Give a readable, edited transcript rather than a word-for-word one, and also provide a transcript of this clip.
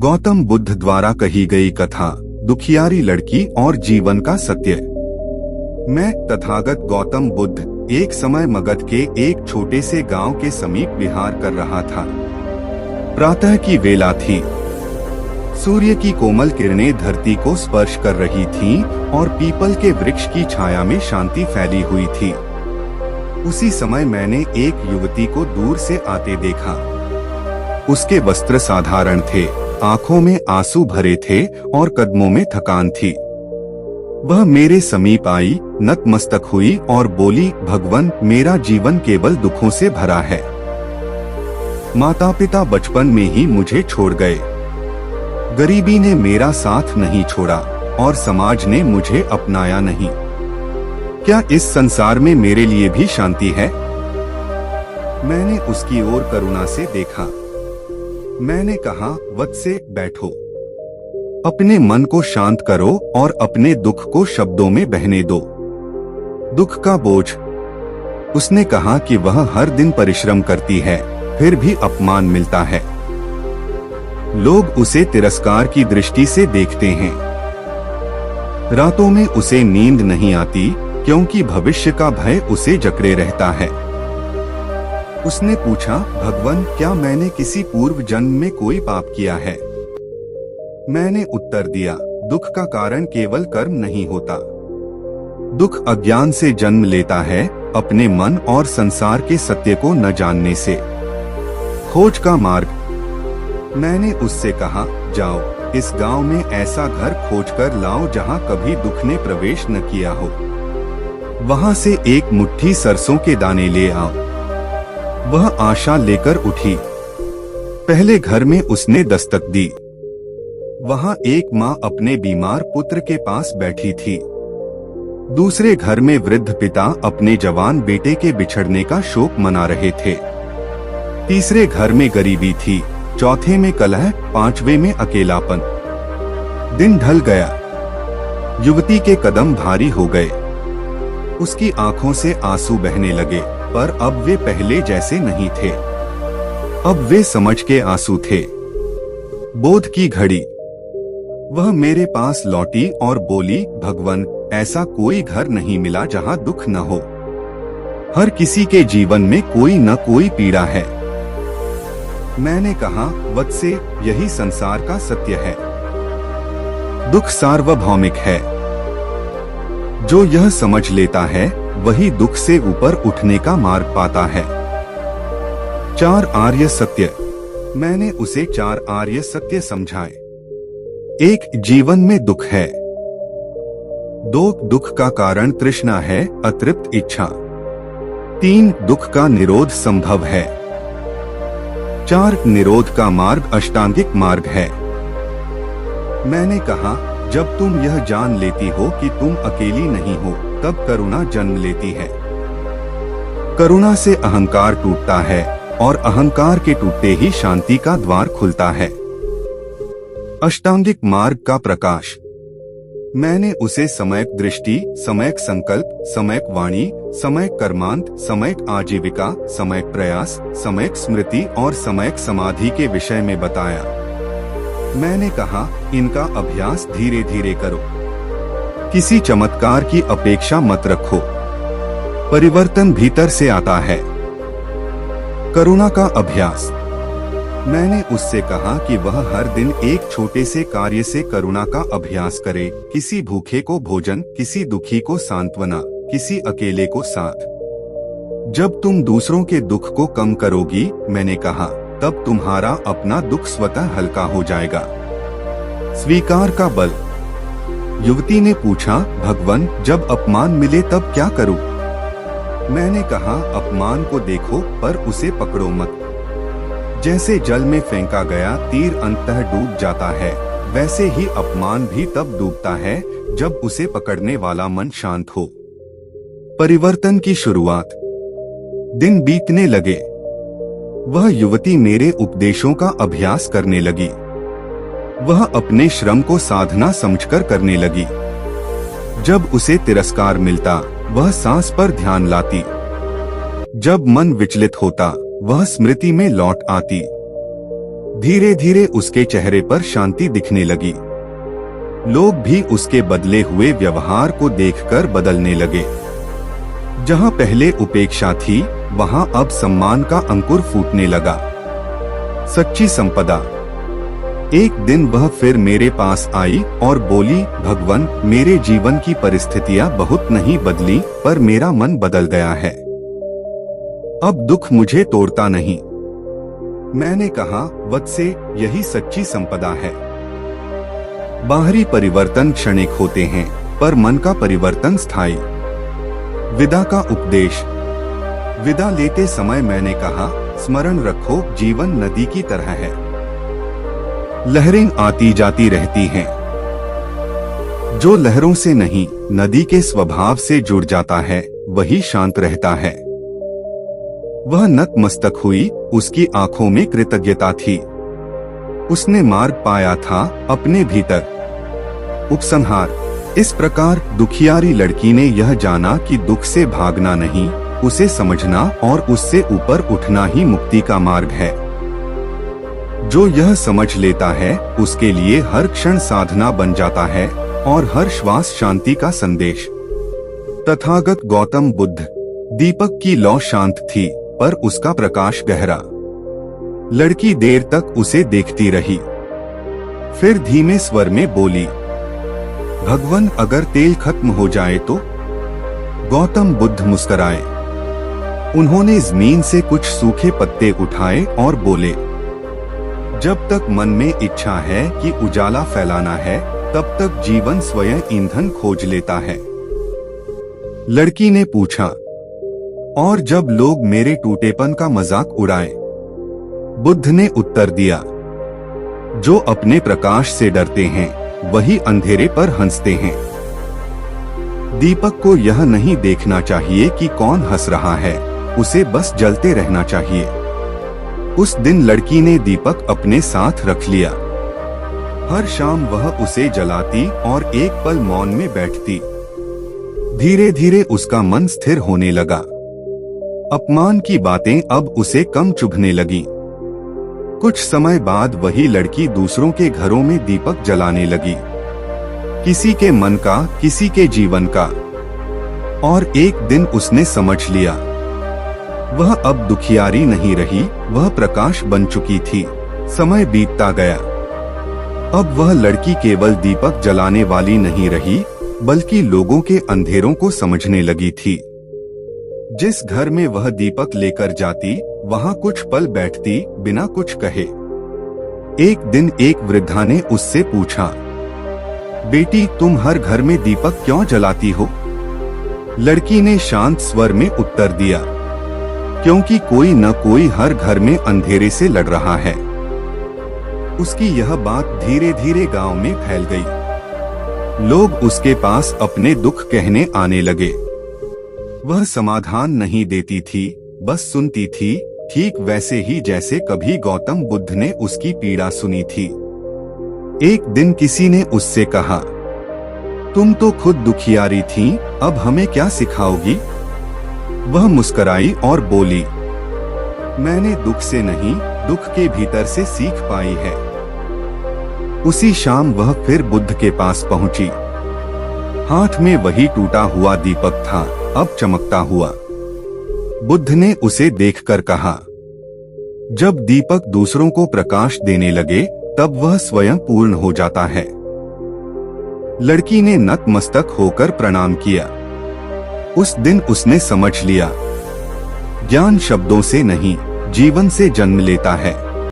गौतम बुद्ध द्वारा कही गई कथा, दुखियारी लड़की और जीवन का सत्य। मैं तथागत गौतम बुद्ध एक समय मगध के एक छोटे से गांव के समीप विहार कर रहा था। प्रातः की वेला थी। सूर्य की कोमल किरणें धरती को स्पर्श कर रही थीं और पीपल के वृक्ष की छाया में शांति फैली हुई थी। उसी समय मैंने एक युवती को दूर से आते देखा। उसके वस्त्र साधारण थे, आंखों में आंसू भरे थे और कदमों में थकान थी। वह मेरे समीप आई, नतमस्तक हुई और बोली, भगवन, मेरा जीवन केवल दुखों से भरा है। माता पिता बचपन में ही मुझे छोड़ गए, गरीबी ने मेरा साथ नहीं छोड़ा और समाज ने मुझे अपनाया नहीं। क्या इस संसार में मेरे लिए भी शांति है? मैंने उसकी ओर करुणा से देखा। मैंने कहा, वत्से, बैठो, अपने मन को शांत करो और अपने दुख को शब्दों में बहने दो। दुख का बोझ। उसने कहा कि वह हर दिन परिश्रम करती है, फिर भी अपमान मिलता है। लोग उसे तिरस्कार की दृष्टि से देखते हैं। रातों में उसे नींद नहीं आती क्योंकि भविष्य का भय उसे जकड़े रहता है। उसने पूछा, भगवन, क्या मैंने किसी पूर्व जन्म में कोई पाप किया है? मैंने उत्तर दिया, दुख का कारण केवल कर्म नहीं होता। दुख अज्ञान से जन्म लेता है, अपने मन और संसार के सत्य को न जानने से। खोज का मार्ग। मैंने उससे कहा, जाओ, इस गांव में ऐसा घर खोजकर लाओ जहां कभी दुख ने प्रवेश न किया हो। वहां से एक मुट्ठी सरसों के दाने ले आओ। वह आशा लेकर उठी। पहले घर में उसने दस्तक दी। वहां एक माँ अपने बीमार पुत्र के पास बैठी थी। दूसरे घर में वृद्ध पिता अपने जवान बेटे के बिछड़ने का शोक मना रहे थे। तीसरे घर में गरीबी थी, चौथे में कलह, पांचवे में अकेलापन। दिन ढल गया। युवती के कदम भारी हो गए। उसकी आंखों से आंसू बहने लगे, पर अब वे पहले जैसे नहीं थे। अब वे समझ के आंसू थे। बोध की घड़ी। वह मेरे पास लौटी और बोली, भगवन, ऐसा कोई घर नहीं मिला जहां दुख न हो। हर किसी के जीवन में कोई न कोई पीड़ा है। मैंने कहा, वत्से, यही संसार का सत्य है। दुख सार्वभौमिक है। जो यह समझ लेता है वही दुख से ऊपर उठने का मार्ग पाता है। 4 आर्य सत्य। मैंने उसे 4 आर्य सत्य समझाए। 1. जीवन में दुख है। 2. दुख का कारण तृष्णा है, अतृप्त इच्छा। 3. दुख का निरोध संभव है। 4. निरोध का मार्ग अष्टांगिक मार्ग है। मैंने कहा, जब तुम यह जान लेती हो कि तुम अकेली नहीं हो, तब करुणा जन्म लेती है। करुणा से अहंकार टूटता है और अहंकार के टूटते ही शांति का द्वार खुलता है। अष्टांगिक मार्ग का प्रकाश। मैंने उसे समयक दृष्टि, समयक संकल्प, समयक वाणी, समयक कर्मांत, समयक आजीविका, समयक प्रयास, समयक स्मृति और समयक समाधि के विषय में बताया। मैंने कहा, इनका अभ्यास धीरे धीरे करो। किसी चमत्कार की अपेक्षा मत रखो। परिवर्तन भीतर से आता है। करुणा का अभ्यास। मैंने उससे कहा कि वह हर दिन एक छोटे से कार्य से करुणा का अभ्यास करे। किसी भूखे को भोजन, किसी दुखी को सांत्वना, किसी अकेले को साथ। जब तुम दूसरों के दुख को कम करोगी, मैंने कहा, तब तुम्हारा अपना दुख स्वतः हल्का हो जाएगा। स्वीकार का बल। युवती ने पूछा, भगवन, जब अपमान मिले तब क्या करूं? मैंने कहा, अपमान को देखो पर उसे पकड़ो मत। जैसे जल में फेंका गया तीर अंततः डूब जाता है, वैसे ही अपमान भी तब डूबता है जब उसे पकड़ने वाला मन शांत हो। परिवर्तन की शुरुआत। दिन बीतने लगे। वह युवती मेरे उपदेशों का अभ्यास करने लगी। वह अपने श्रम को साधना समझकर करने लगी। जब उसे तिरस्कार मिलता, वह सांस पर ध्यान लाती। जब मन विचलित होता, वह स्मृति में लौट आती। धीरे धीरे उसके चेहरे पर शांति दिखने लगी। लोग भी उसके बदले हुए व्यवहार को देखकर बदलने लगे। जहां पहले उपेक्षा थी, वहां अब सम्मान का अंकुर फूटने लगा। सच्ची संपदा। एक दिन वह फिर मेरे पास आई और बोली, भगवान, मेरे जीवन की परिस्थितियां बहुत नहीं बदली, पर मेरा मन बदल गया है। अब दुख मुझे तोड़ता नहीं। मैंने कहा, वत्से, यही सच्ची संपदा है। बाहरी परिवर्तन क्षणिक होते हैं, पर मन का परिवर्तन स्थायी। विदा का उपदेश। विदा लेते समय मैंने कहा, स्मरण रखो, जीवन नदी की तरह है। लहरें आती जाती रहती हैं। जो लहरों से नहीं, नदी के स्वभाव से जुड़ जाता है, वही शांत रहता है। वह नतमस्तक हुई, उसकी आंखों में कृतज्ञता थी। उसने मार्ग पाया था अपने भीतर। उपसंहार। इस प्रकार दुखियारी लड़की ने यह जाना कि दुख से भागना नहीं, उसे समझना और उससे ऊपर उठना ही मुक्ति का मार्ग है। जो यह समझ लेता है, उसके लिए हर क्षण साधना बन जाता है और हर श्वास शांति का संदेश। तथागत गौतम बुद्ध। दीपक की लौ शांत थी, पर उसका प्रकाश गहरा। लड़की देर तक उसे देखती रही, फिर धीमे स्वर में बोली, भगवान, अगर तेल खत्म हो जाए तो? गौतम बुद्ध मुस्कुराए। उन्होंने जमीन से कुछ सूखे पत्ते उठाए और बोले, जब तक मन में इच्छा है कि उजाला फैलाना है, तब तक जीवन स्वयं ईंधन खोज लेता है। लड़की ने पूछा, और जब लोग मेरे टूटेपन का मजाक उड़ाए? बुद्ध ने उत्तर दिया, जो अपने प्रकाश से डरते हैं, वही अंधेरे पर हंसते हैं। दीपक को यह नहीं देखना चाहिए कि कौन हंस रहा है, उसे बस जलते रहना चाहिए। उस दिन लड़की ने दीपक अपने साथ रख लिया। हर शाम वह उसे जलाती और एक पल मौन में बैठती। धीरे धीरे उसका मन स्थिर होने लगा। अपमान की बातें अब उसे कम चुभने लगी। कुछ समय बाद वही लड़की दूसरों के घरों में दीपक जलाने लगी, किसी के मन का, किसी के जीवन का। और एक दिन उसने समझ लिया, वह अब दुखियारी नहीं रही, वह प्रकाश बन चुकी थी। समय बीतता गया। अब वह लड़की केवल दीपक जलाने वाली नहीं रही, बल्कि लोगों के अंधेरों को समझने लगी थी। जिस घर में वह दीपक लेकर जाती, वहां कुछ पल बैठती, बिना कुछ कहे। एक दिन एक वृद्धा ने उससे पूछा, बेटी, तुम हर घर में दीपक क्यों जलाती हो? लड़की ने शांत स्वर में उत्तर दिया, क्योंकि कोई न कोई हर घर में अंधेरे से लड़ रहा है। उसकी यह बात धीरे धीरे गांव में फैल गई। लोग उसके पास अपने दुख कहने आने लगे। वह समाधान नहीं देती थी, बस सुनती थी, ठीक वैसे ही जैसे कभी गौतम बुद्ध ने उसकी पीड़ा सुनी थी। एक दिन किसी ने उससे कहा, तुम तो खुद दुखियारी थी, अब हमें क्या सिखाओगी? वह मुस्कुराई और बोली, मैंने दुख से नहीं, दुख के भीतर से सीख पाई है। उसी शाम वह फिर बुद्ध के पास पहुंची। हाथ में वही टूटा हुआ दीपक था, अब चमकता हुआ। बुद्ध ने उसे देखकर कहा, जब दीपक दूसरों को प्रकाश देने लगे, तब वह स्वयं पूर्ण हो जाता है। लड़की ने नतमस्तक होकर प्रणाम किया। उस दिन उसने समझ लिया, ज्ञान शब्दों से नहीं, जीवन से जन्म लेता है।